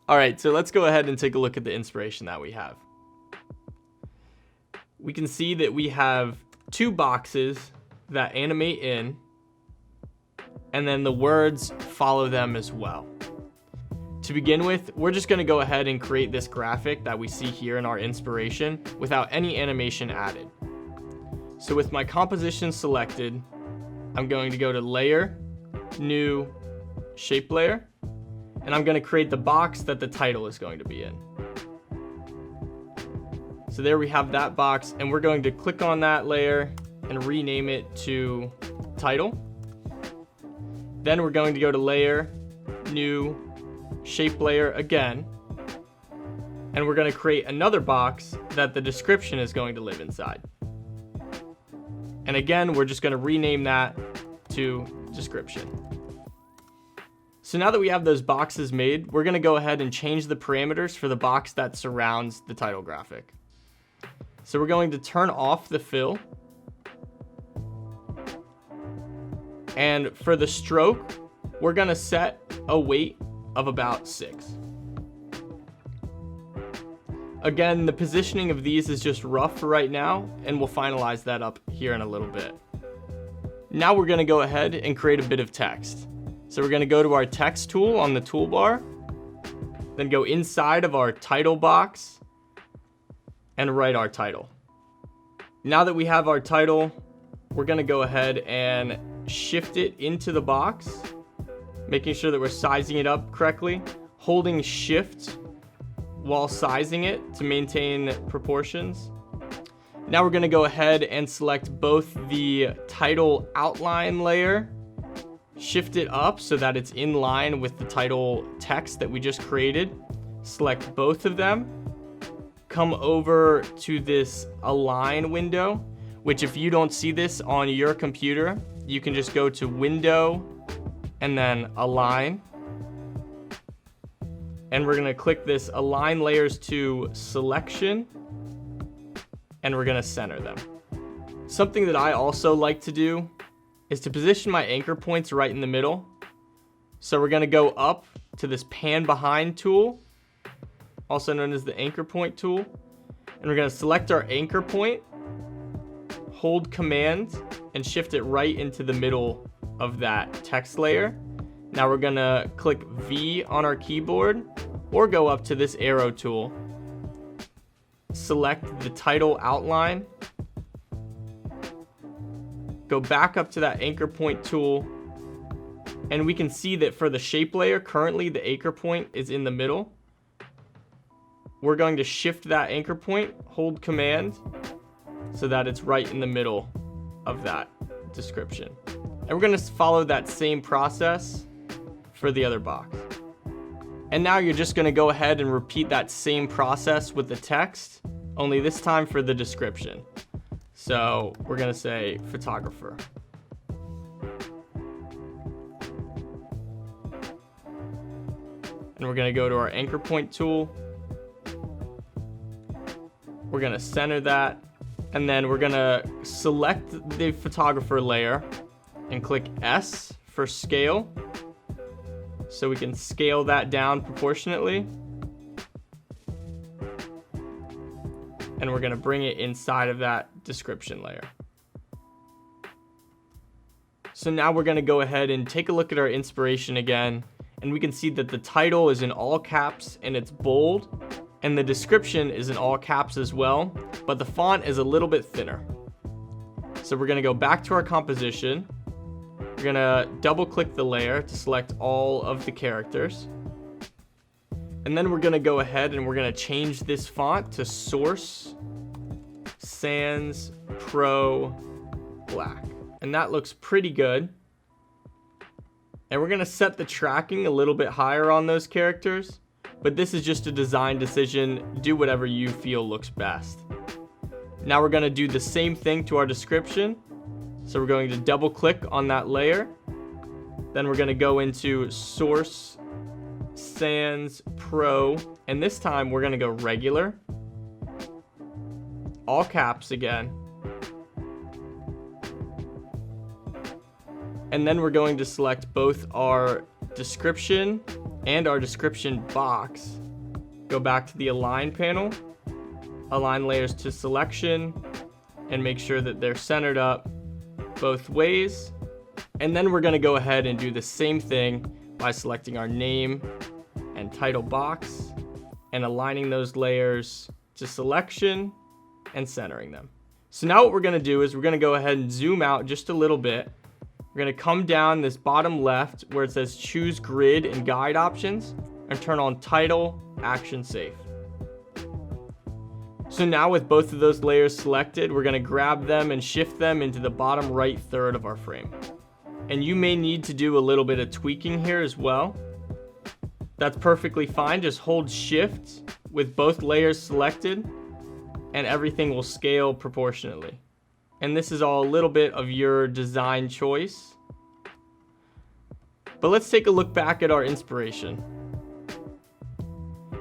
All right, so let's go ahead and take a look at the inspiration that we have. We can see that we have two boxes that animate in, and then the words follow them as well. To begin with, we're just going to go ahead and create this graphic that we see here in our inspiration without any animation added. So with my composition selected, I'm going to go to Layer, New, Shape Layer, and I'm going to create the box that the title is going to be in. So there we have that box, and we're going to click on that layer and rename it to Title. Then we're going to go to Layer, New, Shape Layer again, and we're going to create another box that the description is going to live inside. And again, we're just going to rename that to Description. So now that we have those boxes made, we're going to go ahead and change the parameters for the box that surrounds the title graphic. So we're going to turn off the fill. And for the stroke, we're going to set a weight of about 6. Again, the positioning of these is just rough for right now, and we'll finalize that up here in a little bit. Now we're going to go ahead and create a bit of text. So we're going to go to our text tool on the toolbar, then go inside of our title box and write our title. Now that we have our title, we're going to go ahead and shift it into the box, making sure that we're sizing it up correctly, holding shift while sizing it to maintain proportions. Now we're going to go ahead and select both the title outline layer, shift it up so that it's in line with the title text that we just created, select both of them, come over to this align window, which if you don't see this on your computer, you can just go to Window and then Align. And we're going to click this Align Layers to Selection, and we're going to center them. Something that I also like to do is to position my anchor points right in the middle. So we're going to go up to this Pan Behind tool, also known as the Anchor Point tool. And we're going to select our anchor point, hold Command, and shift it right into the middle of that text layer. Now we're going to click V on our keyboard, or go up to this arrow tool, select the title outline, go back up to that anchor point tool, and we can see that for the shape layer, currently the anchor point is in the middle. We're going to shift that anchor point, hold Command, so that it's right in the middle of that description. And we're going to follow that same process for the other box. And now you're just going to go ahead and repeat that same process with the text, only this time for the description. So we're going to say photographer. And we're going to go to our anchor point tool. We're going to center that. And then we're going to select the photographer layer and click S for scale, so we can scale that down proportionately. And we're going to bring it inside of that description layer. So now we're going to go ahead and take a look at our inspiration again, and we can see that the title is in all caps and it's bold, and the description is in all caps as well, but the font is a little bit thinner. So we're going to go back to our composition. We're going to double click the layer to select all of the characters. And then we're going to go ahead and we're going to change this font to Source Sans Pro Black. And that looks pretty good. And we're going to set the tracking a little bit higher on those characters, but this is just a design decision. Do whatever you feel looks best. Now we're going to do the same thing to our description. So we're going to double click on that layer. Then we're going to go into Source Sans Pro, and this time we're going to go regular, all caps again. And then we're going to select both our description and our description box, go back to the align panel, align layers to selection, and make sure that they're centered up both ways. And then we're gonna go ahead and do the same thing by selecting our name and title box and aligning those layers to selection and centering them. So now what we're gonna do is we're gonna go ahead and zoom out just a little bit. We're gonna come down this bottom left where it says choose grid and guide options and turn on title action safe. So now with both of those layers selected, we're gonna grab them and shift them into the bottom right third of our frame. And you may need to do a little bit of tweaking here as well. That's perfectly fine. Just hold shift with both layers selected and everything will scale proportionately. And this is all a little bit of your design choice. But let's take a look back at our inspiration.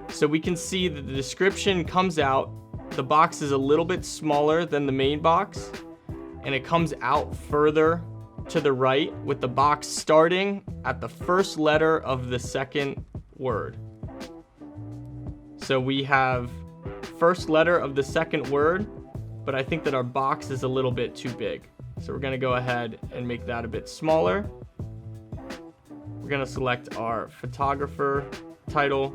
So we can see that the description comes out. The box is a little bit smaller than the main box, and it comes out further to the right with the box starting at the first letter of the second word. So we have first letter of the second word, but I think that our box is a little bit too big. So we're gonna go ahead and make that a bit smaller. We're gonna select our photographer title,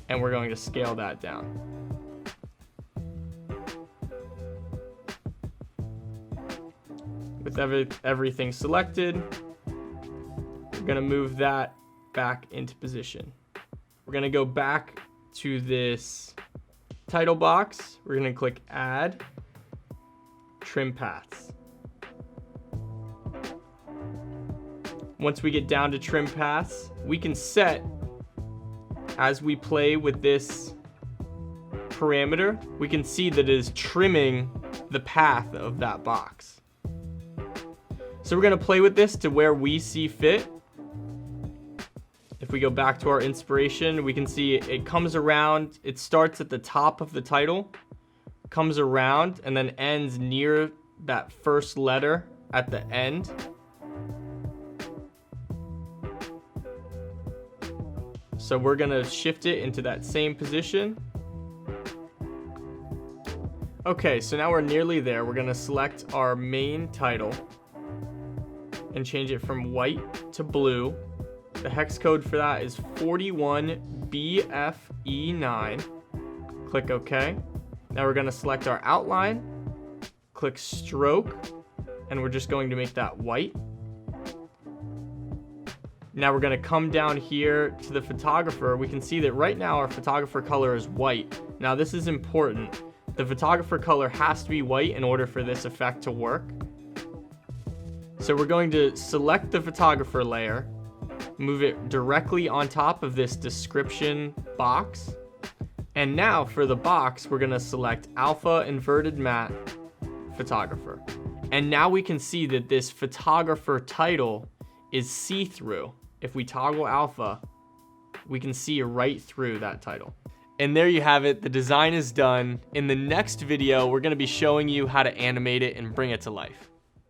and we're going to scale that down. With everything selected, we're gonna move that back into position. We're gonna go back to this title box. We're gonna click add, trim paths. Once we get down to trim paths, we can set, as we play with this parameter, we can see that it is trimming the path of that box. So we're gonna play with this to where we see fit. If we go back to our inspiration, we can see it comes around, it starts at the top of the title, comes around, and then ends near that first letter at the end. So we're gonna shift it into that same position. Okay, so now we're nearly there. We're gonna select our main title and change it from white to blue. The hex code for that is 41BFE9. Click OK. Now we're going to select our outline, click stroke, and we're just going to make that white. Now we're going to come down here to the photographer. We can see that right now our photographer color is white. Now this is important. The photographer color has to be white in order for this effect to work. So we're going to select the photographer layer, move it directly on top of this description box. And now for the box, we're gonna select alpha inverted matte photographer. And now we can see that this photographer title is see-through. If we toggle alpha, we can see right through that title. And there you have it, the design is done. In the next video, we're gonna be showing you how to animate it and bring it to life.